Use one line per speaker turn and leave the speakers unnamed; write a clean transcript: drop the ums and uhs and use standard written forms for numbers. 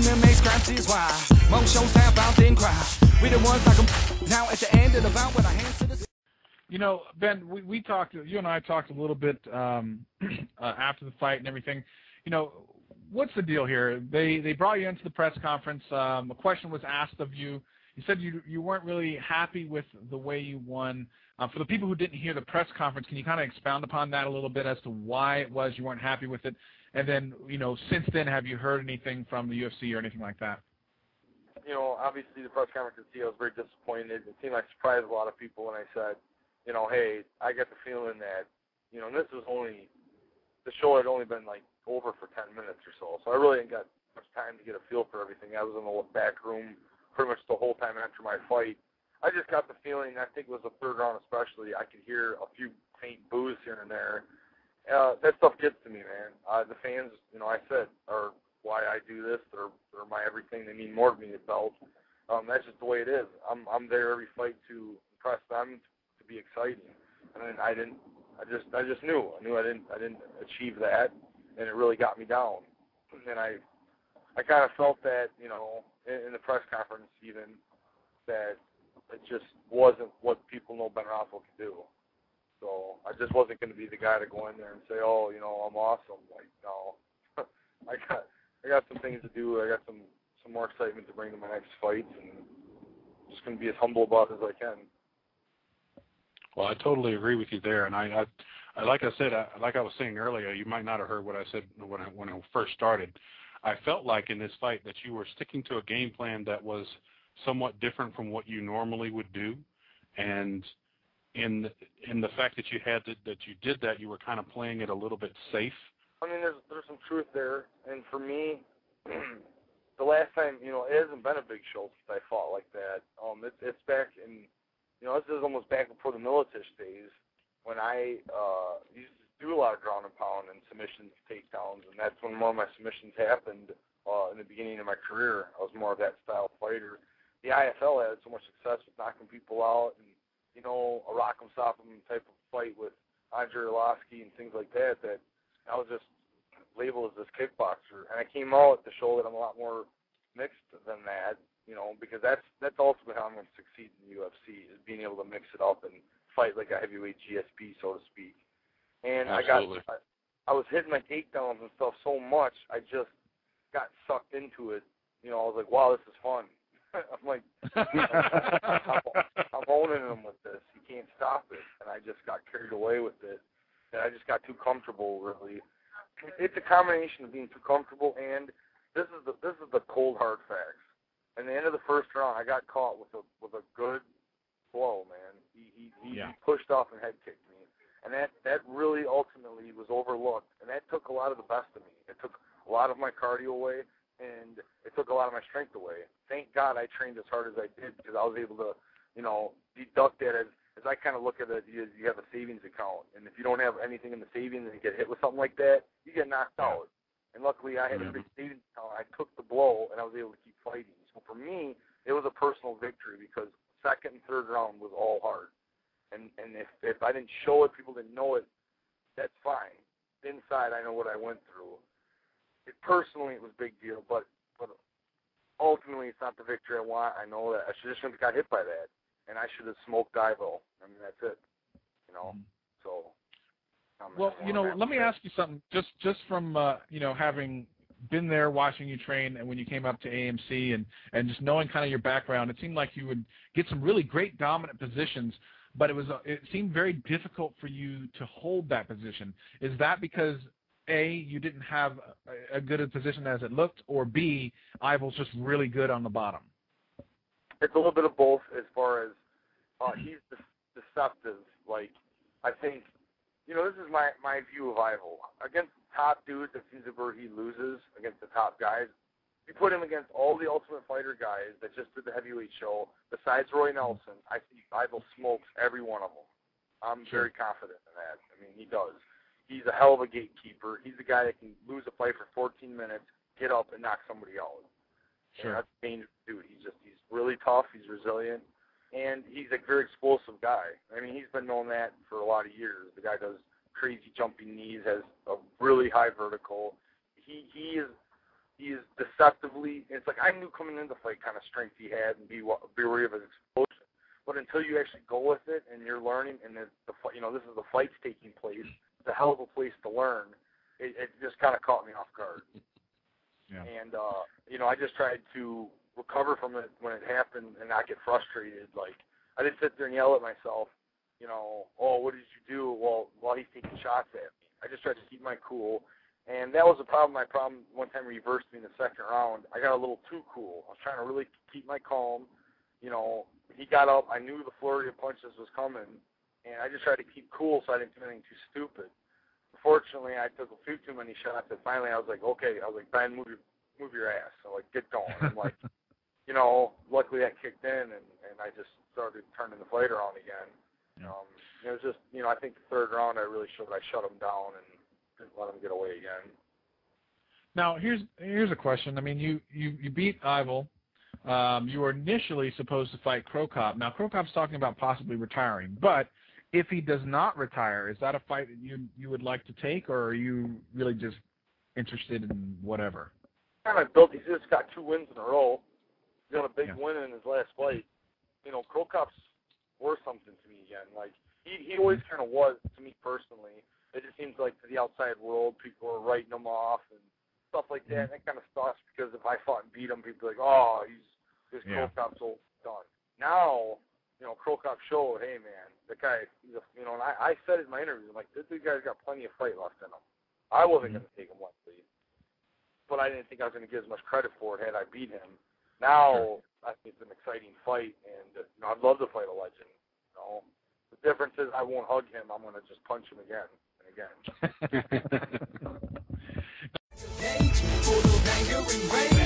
MMA scraps is why most shows tap out then cry. We the ones like them now at the end of the bout with our hands to the.
You know, Ben, we talked. You and I talked a little bit after the fight and everything. You know, what's the deal here? They brought you into the press conference. A question was asked of you. You said you weren't really happy with the way you won. For the people who didn't hear the press conference, can you kind of expound upon that a little bit as to why it was you weren't happy with it? And then, you know, since then, have you heard anything from the UFC or anything like that?
You know, obviously the press conference at I was very disappointed. It seemed like surprised a lot of people when I said, you know, hey, I get the feeling that, you know, and this was only, the show had only been like over for 10 minutes or so. So I really didn't get much time to get a feel for everything. I was in the back room pretty much the whole time after my fight. I just got the feeling, I think it was the third round especially, I could hear a few faint boos here and there. That stuff gets to me, man. The fans, you know, I said, are why I do this. They're my everything. They mean more to me than belt. That's just the way it is. I'm there every fight to impress them, to be exciting. And I just knew. I knew I didn't achieve that, and it really got me down. And I kind of felt that, you know, in the press conference even, that it just wasn't what people know Ben Rothwell can do. So I just wasn't going to be the guy to go in there and say, oh, you know, I'm awesome. Like, no. I got some things to do. I got some more excitement to bring to my next fight, and just going to be as humble about it as I can.
Well, I totally agree with you there, and I like I said, like I was saying earlier, you might not have heard what I said when I first started. I felt like in this fight that you were sticking to a game plan that was somewhat different from what you normally would do, and in the fact that you did that, you were kind of playing it a little bit safe.
I mean, there's some truth there, and for me, the last time, you know, it hasn't been a big show since I fought like that. It's back in, you know, this is almost back before the Militish days when I used to do a lot of ground and pound and submissions, takedowns, and that's when more of my submissions happened in the beginning of my career. I was more of that style fighter. The IFL had so much success with knocking people out and, you know, a rock'em sock'em type of fight with Andre Arlovsky and things like that, that I was just labeled as this kickboxer. And I came out to show that I'm a lot more mixed than that, you know, because that's ultimately how I'm going to succeed in the UFC, is being able to mix it up and fight like a heavyweight GSP, so to speak. And
Absolutely.
I was hitting my takedowns and stuff so much, I just got sucked into it. You know, I was like, wow, this is fun. I'm like, I'm owning him with this. He can't stop it. And I just got carried away with it. And I just got too comfortable, really. It's a combination of being too comfortable, and this is the cold hard facts. In the end of the first round, I got caught with a good blow, man. He pushed off and head kicked me, and that really ultimately was overlooked, and that took a lot of the best of me. It took a lot of my cardio away, and it took a lot of my strength away. Thank God I trained as hard as I did, because I was able to, you know, deduct that as I kind of look at it, you have a savings account, and if you don't have anything in the savings and you get hit with something like that, you get knocked out. And luckily, I had a big savings account. I took the blow, and I was able to keep fighting. So for me, it was a personal victory, because second and third round was all hard. And if I didn't show it, people didn't know it, that's fine. Inside, I know what I went through. Personally, it was a big deal, but ultimately, it's not the victory I want. I know that I shouldn't have got hit by that, and I should have smoked Ivo. I mean, that's it. You know, so.
Well, you know, let me ask you something. Just from you know, having been there, watching you train, and when you came up to AMC, and just knowing kind of your background, it seemed like you would get some really great dominant positions, but it seemed very difficult for you to hold that position. Is that because A, you didn't have a good a position as it looked, or B, Ivo's just really good on the bottom?
It's a little bit of both. As far as he's deceptive. Like, I think, you know, this is my view of Ivo. Against top dudes, it seems where he loses against the top guys. You put him against all the Ultimate Fighter guys that just did the heavyweight show, besides Roy Nelson, I think Ivo smokes every one of them. I'm very confident in that. I mean, he does. He's a hell of a gatekeeper. He's the guy that can lose a fight for 14 minutes, get up, and knock somebody out. Sure. And that's a dangerous dude. He's really tough. He's resilient. And he's a very explosive guy. I mean, he's been known that for a lot of years. The guy does crazy jumping knees, has a really high vertical. He's he is deceptively. It's like I knew coming into the fight kind of strength he had and be wary of his explosion. But until you actually go with it and you're learning, and this is the fight's taking place. It's a hell of a place to learn. It just kind of caught me off guard.
Yeah.
And I just tried to recover from it when it happened and not get frustrated. Like I didn't sit there and yell at myself. Oh, what did you do? Well, while he's taking shots at me, I just tried to keep my cool. And that was the problem. My problem one time reversed me in the second round. I got a little too cool. I was trying to really keep my calm. He got up. I knew the flurry of punches was coming, and I just tried to keep cool so I didn't do anything too stupid. Unfortunately, I took a few too many shots, and finally I was like, okay. I was like, Ben, move your ass. So, like, get going. And, like, luckily that kicked in, and I just started turning the fight around again. It was just, I think the third round I really showed I shut him down and didn't let him get away again.
Now, here's a question. I mean, you beat Ivel. You were initially supposed to fight Cro Cop. Now, Cro Cop's talking about possibly retiring, but if he does not retire, is that a fight that you would like to take, or are you really just interested in whatever?
He's just got 2 wins in a row. He's got a big win in his last fight. Cro Cop's worth something to me again. Like, he always kind of was to me personally. It just seems like to the outside world, people are writing him off and stuff like that. And that kind of sucks because if I fought and beat him, people are like, oh, Cro Cop's all done. Now, Cro Cop showed, hey, man, the guy, and I said it in my interview, I'm like, this guy's got plenty of fight left in him. I wasn't going to take him lightly, but I didn't think I was going to get as much credit for it had I beat him. Now, I think it's an exciting fight, and I'd love to fight a legend. The difference is I won't hug him. I'm going to just punch him again and again.